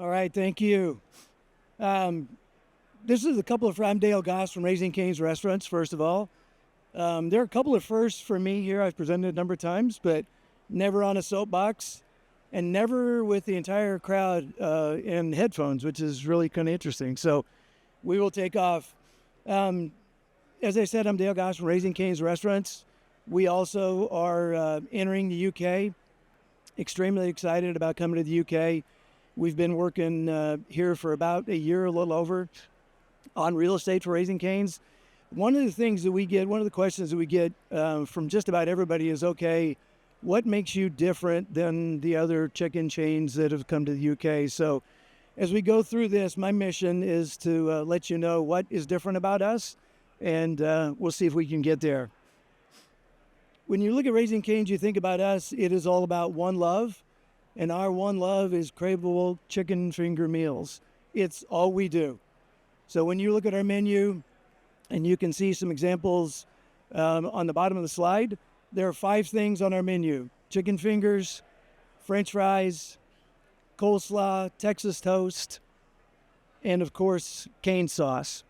All right, thank you. This is a couple of I'm Dale Goss from Raising Cane's Restaurants. First of all, there are a couple of firsts for me here. I've presented a number of times, but never on a soapbox, and never with the entire crowd in headphones, which is really kind of interesting. So we will take off. As I said, I'm Dale Goss from Raising Cane's Restaurants. We also are entering the UK. Extremely excited about coming to the UK. We've been working here for about a year, a little over, on real estate for Raising Cane's. One of the things that we get, one of the questions that we get from just about everybody is, okay, what makes you different than the other chicken chains that have come to the UK? So as we go through this, my mission is to let you know what is different about us, and we'll see if we can get there. When you look at Raising Cane's, you think about us, it is all about one love, and our one love is craveable chicken finger meals. It's all we do. So when you look at our menu, and you can see some examples on the bottom of the slide, there are 5 things on our menu: chicken fingers, French fries, coleslaw, Texas toast, and of course, cane sauce.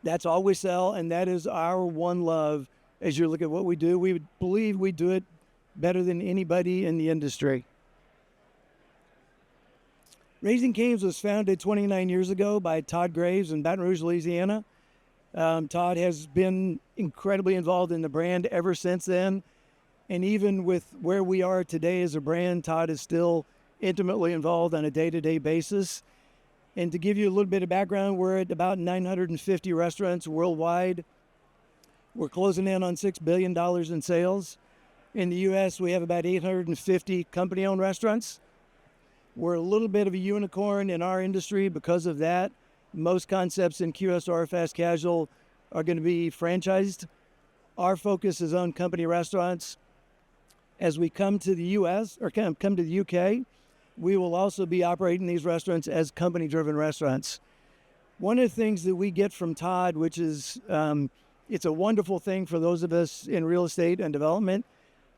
That's all we sell, and that is our one love. As you look at what we do, we believe we do it better than anybody in the industry. Raising Cane's was founded 29 years ago by Todd Graves in Baton Rouge, Louisiana. Todd has been incredibly involved in the brand ever since then. And even with where we are today as a brand, Todd is still intimately involved on a day-to-day basis. And to give you a little bit of background, we're at about 950 restaurants worldwide. We're closing in on $6 billion in sales. In the U.S., we have about 850 company-owned restaurants. We're a little bit of a unicorn in our industry because of that. Most concepts in QSR fast casual are going to be franchised. Our focus is on company restaurants. As we come to the U.S. or come to the UK, we will also be operating these restaurants as company-driven restaurants. One of the things that we get from Todd, which is it's a wonderful thing for those of us in real estate and development,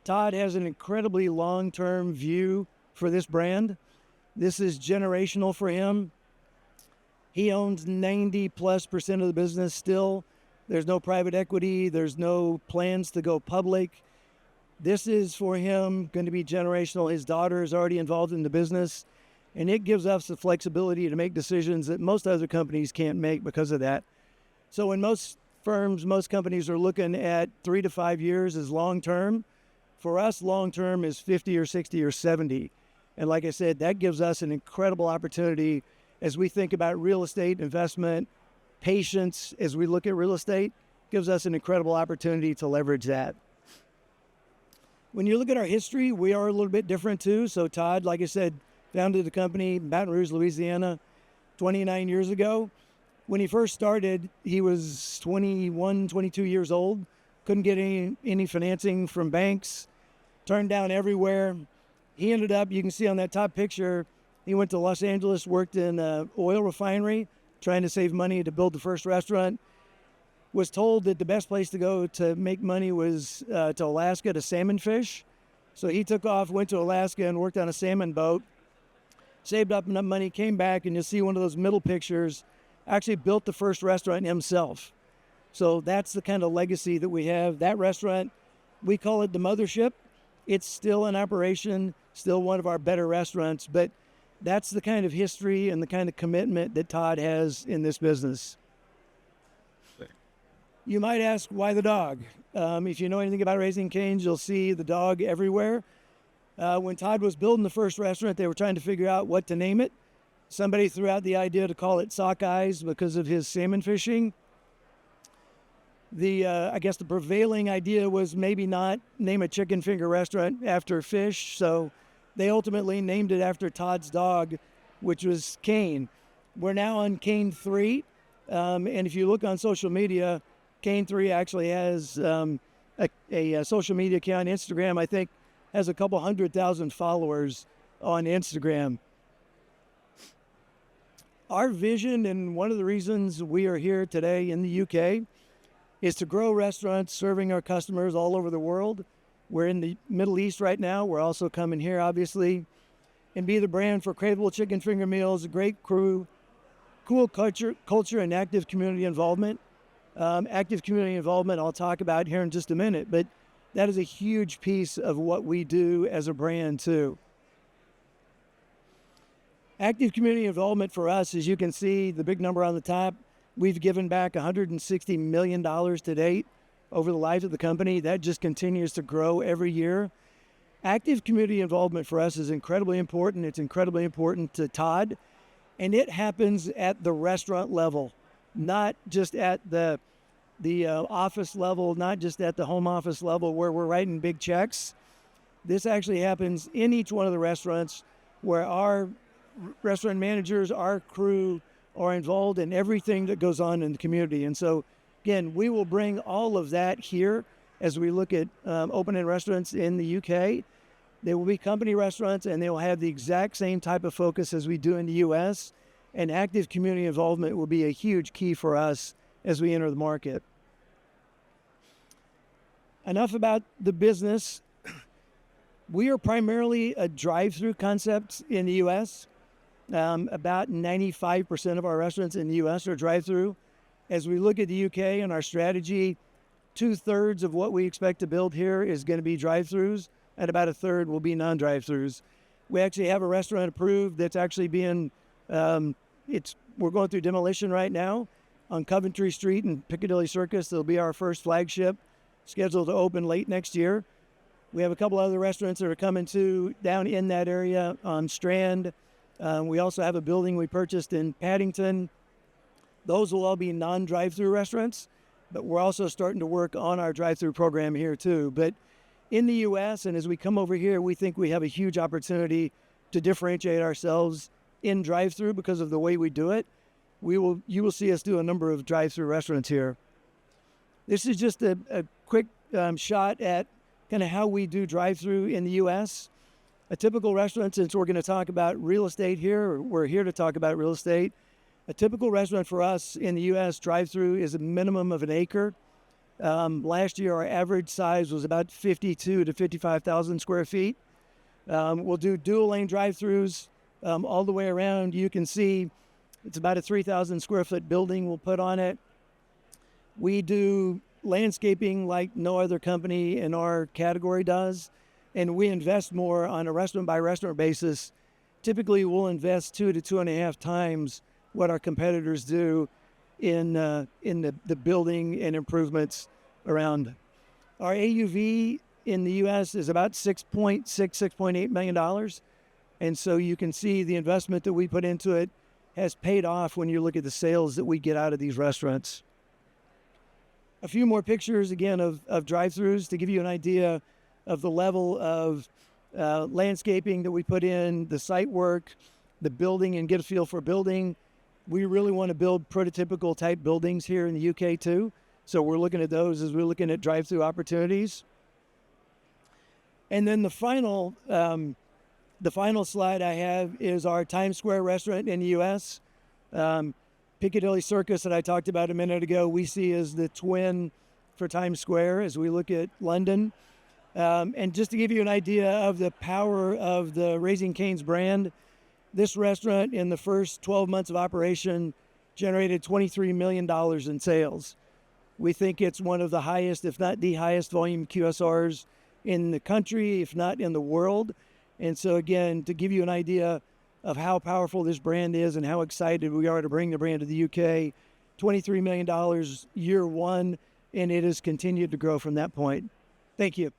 Todd has an incredibly long-term view for this brand. This is generational for him. He owns 90+% of the business still. There's no private equity. There's no plans to go public. This is for him going to be generational. His daughter is already involved in the business, and it gives us the flexibility to make decisions that most other companies can't make because of that. So in most firms, most companies are looking at 3 to 5 years as long-term. For us, long-term is 50 or 60 or 70. And like I said, that gives us an incredible opportunity as we think about real estate investment, patience as we look at real estate, gives us an incredible opportunity to leverage that. When you look at our history, we are a little bit different too. So Todd, like I said, founded the company in Baton Rouge, Louisiana, 29 years ago. When he first started, he was 21, 22 years old, couldn't get any financing from banks, turned down everywhere. He ended up, you can see on that top picture, he went to Los Angeles, worked in an oil refinery, trying to save money to build the first restaurant. Was told that the best place to go to make money was to Alaska to salmon fish. So he took off, went to Alaska and worked on a salmon boat, saved up enough money, came back, and you'll see one of those middle pictures, actually built the first restaurant himself. So that's the kind of legacy that we have. That restaurant, we call it the mothership. It's still in operation, still one of our better restaurants, but that's the kind of history and the kind of commitment that Todd has in this business. You might ask, why the dog? If you know anything about Raising Cane's, you'll see the dog everywhere. When Todd was building the first restaurant, they were trying to figure out what to name it. Somebody threw out the idea to call it Sockeyes because of his salmon fishing. I guess the prevailing idea was maybe not name a chicken finger restaurant after fish, so they ultimately named it after Todd's dog, which was Cane. We're now on Cane 3, and if you look on social media, Cane 3 actually has a social media account. Instagram, I think, has a couple 100,000 followers on Instagram. Our vision, and one of the reasons we are here today in the UK, is to grow restaurants serving our customers all over the world. We're in the Middle East right now. We're also coming here, obviously. and be the brand for craveable chicken finger meals, a great crew, cool culture and active community involvement. Active community involvement I'll talk about here in just a minute, but that is a huge piece of what we do as a brand too. Active community involvement for us, as you can see, the big number on the top, we've given back $160 million to date over the life of the company. That just continues to grow every year. Active community involvement for us is incredibly important. It's incredibly important to Todd, and it happens at the restaurant level, not just at the office level, not just at the home office level where we're writing big checks. This actually happens in each one of the restaurants where our restaurant managers, our crew are involved in everything that goes on in the community. And so, again, we will bring all of that here as we look at opening restaurants in the UK. They will be company restaurants, and they will have the exact same type of focus as we do in the US. And active community involvement will be a huge key for us as we enter the market. Enough about the business. We are primarily a drive-through concept in the US. About 95% of our restaurants in the US are drive-through. As we look at the UK and our strategy, 2/3 of what we expect to build here is going to be drive-throughs, and about 1/3 will be non-drive-throughs. We actually have a restaurant approved that's actually being, we're going through demolition right now on Coventry Street and Piccadilly Circus. It'll be our first flagship, scheduled to open late next year. We have a couple other restaurants that are coming to down in that area on Strand. We also have a building we purchased in Paddington. Those will all be non-drive-through restaurants, but we're also starting to work on our drive-through program here too. But in the US, and as we come over here, we think we have a huge opportunity to differentiate ourselves in drive-through because of the way we do it. You will see us do a number of drive-through restaurants here. This is just a quick shot at kind of how we do drive-through in the US. A typical restaurant, since we're going to talk about real estate here, we're here to talk about real estate. A typical restaurant for us in the US drive-through is a minimum of an acre. Last year, our average size was about 52 to 55,000 square feet. We'll do dual lane drive-throughs all the way around. You can see it's about a 3,000 square foot building we'll put on it. We do landscaping like no other company in our category does, and we invest more on a restaurant by restaurant basis. Typically, we'll invest 2 to 2.5 times what our competitors do in the building and improvements around. Our AUV in the U.S. is about $6.8 million. And so you can see the investment that we put into it has paid off when you look at the sales that we get out of these restaurants. A few more pictures, again, of drive-thrus to give you an idea of the level of landscaping that we put in, the site work, the building, and get a feel for building. We really want to build prototypical type buildings here in the UK too. So we're looking at those as we're looking at drive-through opportunities. And then the final slide I have is our Times Square restaurant in the US. Piccadilly Circus that I talked about a minute ago, we see as the twin for Times Square as we look at London. And just to give you an idea of the power of the Raising Cane's brand, this restaurant in the first 12 months of operation generated $23 million in sales. We think it's one of the highest, if not the highest volume QSRs in the country, if not in the world. And so again, to give you an idea of how powerful this brand is and how excited we are to bring the brand to the UK, $23 million year one, and it has continued to grow from that point. Thank you.